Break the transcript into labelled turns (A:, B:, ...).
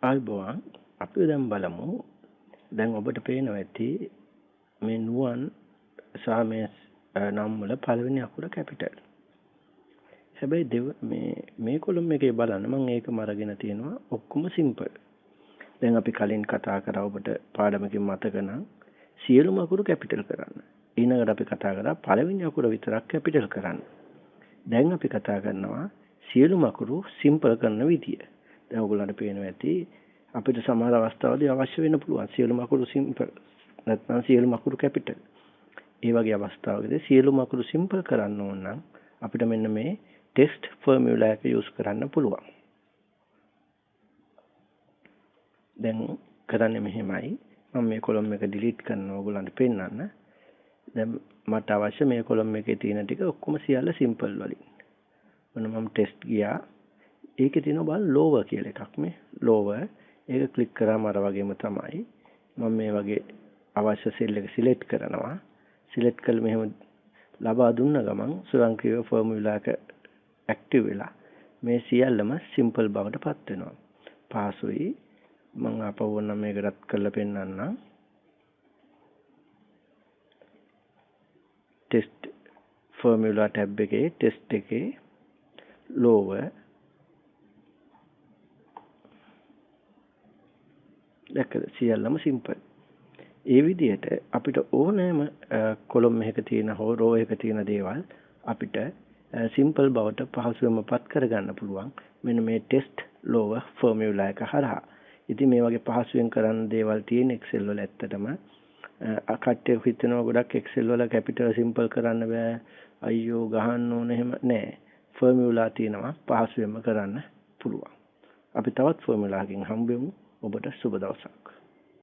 A: ආයිබෝවන් අපි දැන් බලමු දැන් ඔබට පේනවා ඇති මේ නුවන් සහ මේ නම් වල පළවෙනි අකුර කැපිටල්. හැබැයි මේ කොලම් එකේ බලන්න මම ඒකම අරගෙන තියෙනවා ඔක්කොම සිම්පල්. දැන් අපි කලින් කතා කරා ඔබට පාඩමකින් මතක නම් සියලුම අකුරු කැපිටල් කරන්න. ඊළඟට අපි කතා කරා පළවෙනි අකුර විතරක් කැපිටල් කරන්න. දැන් අපි කතා කරනවා සියලුම අකුරු සිම්පල් කරන විදිය. දැන් ඔයගොල්ලන්ට පේනවා ඇති අපිට සමහර අවස්ථාවලදී අවශ්‍ය වෙන්න පුළුවන් සියලුම අකුරු සිම්පල් නැත්නම් සියලුම අකුරු කැපිටල්. ඒ වගේ අවස්ථාවකදී සියලුම අකුරු සිම්පල් කරන්න ඕන නම් අපිට මෙන්න මේ ටෙස්ට් ෆෝමියුලා එක යූස් කරන්න පුළුවන්. දැන් කරන්නේ මෙහෙමයි. මම මේ කොලම් එක ඩිලීට් කරනවා ඔයගොල්ලන්ට පෙන්නන්න. දැන් මට අවශ්‍ය මේ කොලම් එකේ තියෙන ටික ඔක්කොම සියල්ල සිම්පල් වලින්. මොන මම ටෙස්ට් ගියා. ඒකේ තියෙනවා බලන්න ලෝවර් කියලා එකක් මේ. ලෝවර් ඒක ක්ලික් කරාම අර වගේම තමයි. මම මේ වගේ අවශ්‍ය සෙල් එක සිලෙක්ට් කරනවා. සිලෙක්ට් කළ මෙහෙම ලබා දුන්න ගමන් ස්වයංක්‍රීය ෆෝමියුලා එක ඇක්ටිව් වෙලා මේ සියල්ලම සිම්පල් බවට පත් වෙනවා. පාසුයි මම ආපහු වුණ මේක රත් කරලා පෙන්නන්නම්. ටෙස්ට් ෆෝමියුලා ටැබ් එකේ ටෙස්ට් එකේ ලෝවර් දැක්කද සියල්ලම සිම්පල්. ඒ විදිහට අපිට ඕනෑම කොලම් එකක තියෙන හෝ රෝ එකක තියෙන දේවල් අපිට සිම්පල් බවට පහසුවෙන්ම පත් කරගන්න පුළුවන් මෙන්න මේ ටෙස්ට් ලෝවර් ෆෝමියුලා එක හරහා. ඉතින් මේ වගේ පහසුවෙන් කරන්න දේවල් තියෙන Excel වල ඇත්තටම කට්ටිය හිතනවා ගොඩක් Excel වල කැපිටල් සිම්පල් කරන්න බෑ අයියෝ ගහන්න ඕන එහෙම නෑ. ෆෝමියුලා තියෙනවා පහසුවෙන්ම කරන්න පුළුවන්. අපි තවත් ෆෝමියුලාකින් හම්බෙමු. ඔබට සුබ දවසක්.